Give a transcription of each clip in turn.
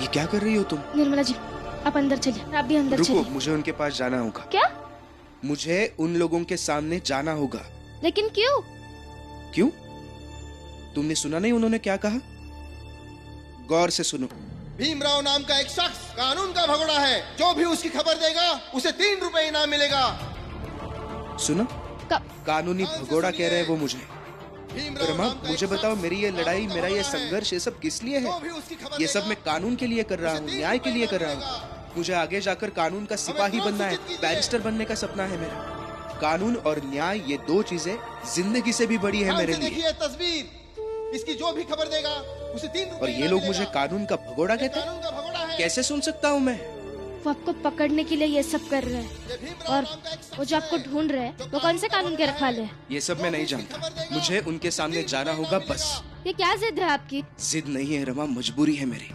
ये क्या कर रही हो तुम? निर्मला जी, आप अंदर चलिए। आप भी अंदर रुको, चलिए। मुझे उनके पास जाना होगा। क्या? मुझे उन लोगों के सामने जाना होगा। लेकिन क्यों? क्यों? तुमने सुना नहीं उन्होंने क्या कहा? गौर से सुनो। भीमराव नाम का एक शख्स कानून का भगोड़ा है। जो भी उसकी खबर देगा उसे 3 रुपए इनाम मिलेगा। सुनो, कब? कानूनी भगोड़ा कह रहे हैं वो मुझे। भीमराव रमा, नाम का मुझे एक बताओ, शख्स मेरी ये कानून लड़ाई, का मेरा ये भगोड़ा है। संघर्ष, ये सब किस लिए है? जो भी उसकी खबर ये सब देगा, मैं कानून के लिए कर रहा हूँ, उसे न्याय के 3 लिए कर रुपए रहा मिलेगा। हूँ। मुझे आगे जाकर कानून का सिपाही तुरंत बनना है, सूचित कीजिए। बैरिस्टर बनने का सपना है मेरा। कानून और न्याय, ये दो चीजें जिंदगी से भी बड़ी है ध्यान मेरे से लिए। देखिए तस्वीर। इसकी जो भी खबर देगा उसे 3 रुपए और ये इनाम लोग मिलेगा। मुझे कानून का भगोड़ा ये कहते हैं? कानून का भगोड़ा है। कैसे सुन सकता हूँ मैं? वो आपको पकड़ने के लिए ये सब कर रहे हैं। ये भीमराव और नाम का एक शख्स वो जो आपको है, ढूंढ रहे हैं, वो कौन से कानून के रखवाले हैं? ये सब मैं नहीं जानता। मुझे उनके सामने जाना होगा बस। ये क्या जिद है आपकी? जिद नहीं है रमा, मजबूरी है मेरी।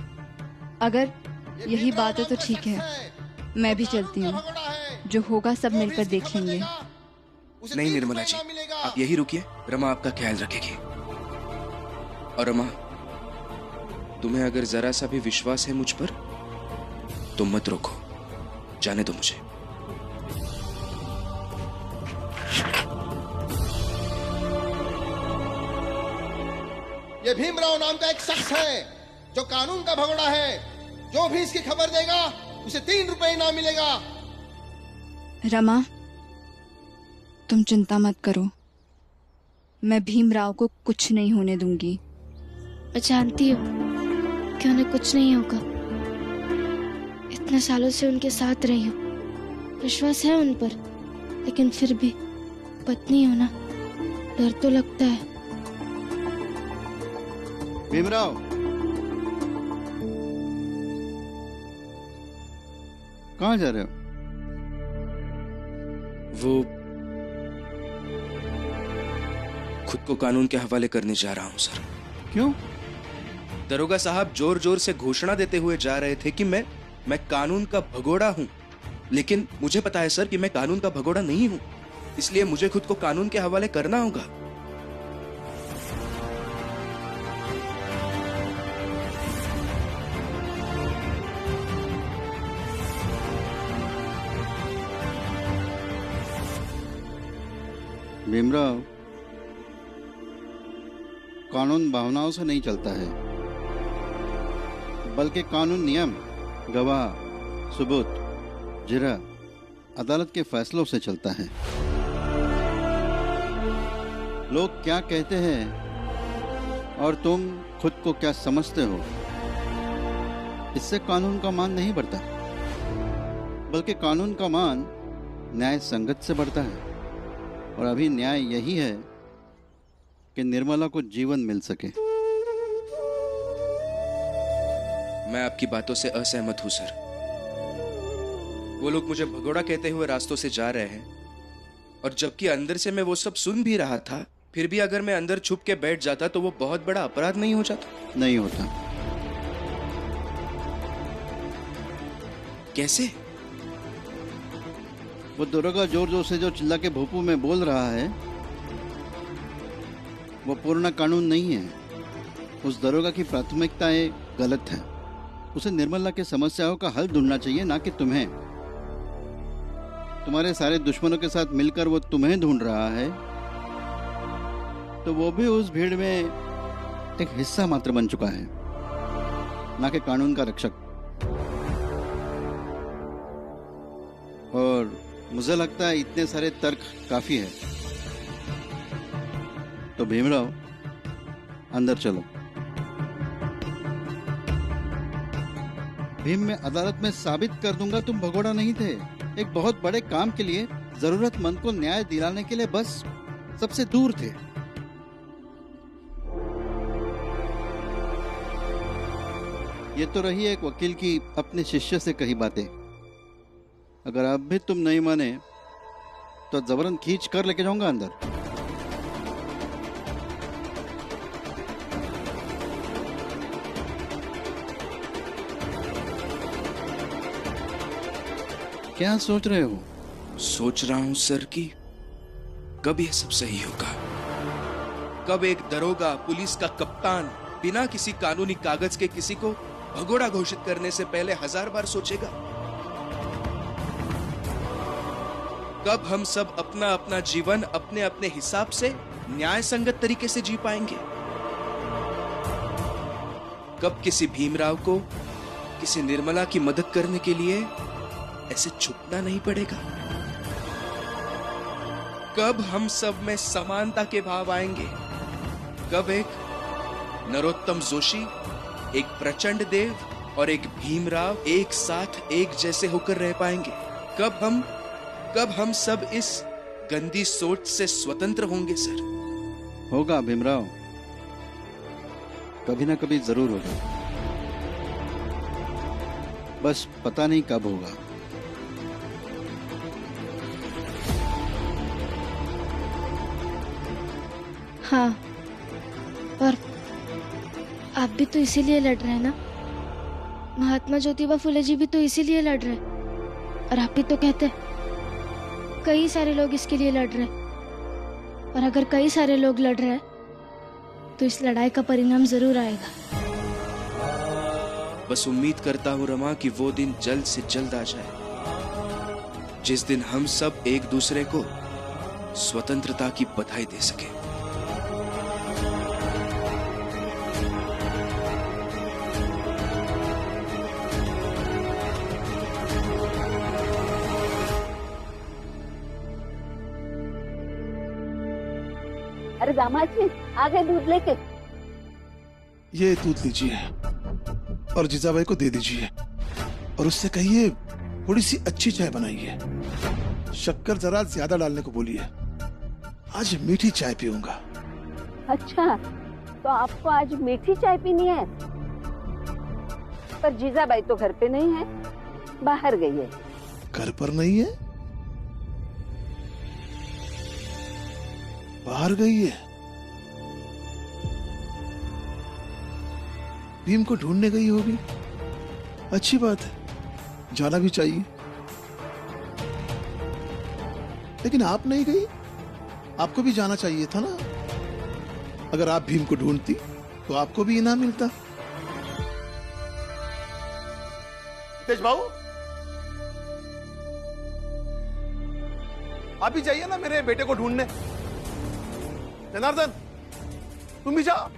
अगर ये यही भीमराव बात है नाम तो का ठीक शख्स है, मैं भी कानून चलती का हूँ। भगोड़ा है। जो होगा सब जो भी मिलकर इसकी देख खबर लेंगे। देगा, उसे नहीं 3 निर्मला रुपए जी, इनाम मिलेगा। आप यही रुकिए। रमा आपका ख्याल रखेगी। और रमा, तुम्हें अगर जरा सा भी विश्वास है मुझ पर तो मत रोको, जाने दो मुझे। ये भीमराव नाम का एक शख्स है जो कानून का भगोड़ा है। जो भी इसकी खबर देगा उसे 3 रुपए इनाम मिलेगा। रमा, तुम चिंता मत करो, मैं भीमराव को कुछ नहीं होने दूंगी। मैं जानती हूँ कि उन्हें कुछ नहीं होगा। इतने सालों से उनके साथ रही हूँ, विश्वास है उन पर, लेकिन फिर भी पत्नी हो ना, डर तो लगता है। भीमराव, कहाँ जा रहे हो? वो खुद को कानून के हवाले करने जा रहा हूं सर। क्यों? दरोगा साहब जोर जोर से घोषणा देते हुए जा रहे थे कि मैं कानून का भगोड़ा हूं, लेकिन मुझे पता है सर कि मैं कानून का भगोड़ा नहीं हूं, इसलिए मुझे खुद को कानून के हवाले करना होगा। भीमराव, कानून भावनाओं से नहीं चलता है, बल्कि कानून नियम, गवाह, सबूत, जिरह, अदालत के फैसलों से चलता है। लोग क्या कहते हैं और तुम खुद को क्या समझते हो, इससे कानून का मान नहीं बढ़ता, बल्कि कानून का मान न्याय संगत से बढ़ता है। और अभी न्याय यही है कि निर्मला को जीवन मिल सके। मैं आपकी बातों से असहमत हूं सर। वो लोग मुझे भगोड़ा कहते हुए रास्तों से जा रहे हैं, और जबकि अंदर से मैं वो सब सुन भी रहा था, फिर भी अगर मैं अंदर छुप के बैठ जाता तो वो बहुत बड़ा अपराध नहीं हो जाता? नहीं होता। कैसे? वो दरोगा जोर जोर से जो चिल्ला के भोपू में बोल रहा है, वो पूर्ण कानून नहीं है। उस दरोगा की प्राथमिकताएं गलत है। उसे निर्मला की समस्याओं का हल ढूंढना चाहिए, ना कि तुम्हें। तुम्हारे सारे दुश्मनों के साथ मिलकर वो तुम्हें ढूंढ रहा है, तो वो भी उस भीड़ में एक हिस्सा मात्र बन चुका है, ना कि कानून का रक्षक। और मुझे लगता है इतने सारे तर्क काफी है। तो भीमराव, अंदर चलो। भीम, मैं अदालत में साबित कर दूंगा तुम भगोड़ा नहीं थे। एक बहुत बड़े काम के लिए, जरूरतमंद को न्याय दिलाने के लिए बस सबसे दूर थे। ये तो रही एक वकील की अपने शिष्य से कही बातें। अगर अब भी तुम नहीं माने तो जबरन खींच कर लेके जाऊंगा अंदर। क्या सोच रहे हो? सोच रहा हूं सर कि कब यह सब सही होगा, कब एक दरोगा, पुलिस का कप्तान बिना किसी कानूनी कागज के किसी को भगोड़ा घोषित करने से पहले 1000 बार सोचेगा? कब हम सब अपना अपना जीवन अपने अपने हिसाब से न्याय संगत तरीके से जी पाएंगे? कब किसी भीमराव को किसी निर्मला की मदद करने के लिए ऐसे छुपना नहीं पड़ेगा? कब हम सब में समानता के भाव आएंगे? कब एक नरोत्तम जोशी, एक प्रचंड देव और एक भीमराव एक साथ एक जैसे होकर रह पाएंगे? कब हम सब इस गंदी सोच से स्वतंत्र होंगे सर? होगा भीमराव, कभी ना कभी जरूर होगा, बस पता नहीं कब होगा। हाँ, और आप भी तो इसीलिए लड़ रहे हैं ना? महात्मा ज्योतिबा फुले जी भी तो इसीलिए लड़ रहे हैं। और आप भी तो कहते हैं कई सारे लोग इसके लिए लड़ रहे हैं। और अगर कई सारे लोग लड़ रहे हैं तो इस लड़ाई का परिणाम जरूर आएगा। बस उम्मीद करता हूं रमा कि वो दिन जल्द से जल्द आ जाए, जिस दिन हम सब एक दूसरे को स्वतंत्रता की बधाई दे सके। अरे दामाद जी, आ गए दूध लेके। ये दूध लीजिए और जीजाबाई को दे दीजिए, और उससे कहिए थोड़ी सी अच्छी चाय बनाइए। शक्कर जरा ज्यादा डालने को बोलिए, आज मीठी चाय पीऊंगा। अच्छा, तो आपको आज मीठी चाय पीनी है? पर जीजाबाई तो घर पे नहीं है, बाहर गई है। घर पर नहीं है? बाहर गई है? भीम को ढूंढने गई होगी। अच्छी बात है, जाना भी चाहिए। लेकिन आप नहीं गई, आपको भी जाना चाहिए था ना। अगर आप भीम को ढूंढती तो आपको भी इनाम मिलता। तेज बाबू, आप भी जाइए ना मेरे बेटे को ढूंढने। जनार्दन, तुम भी जाओ।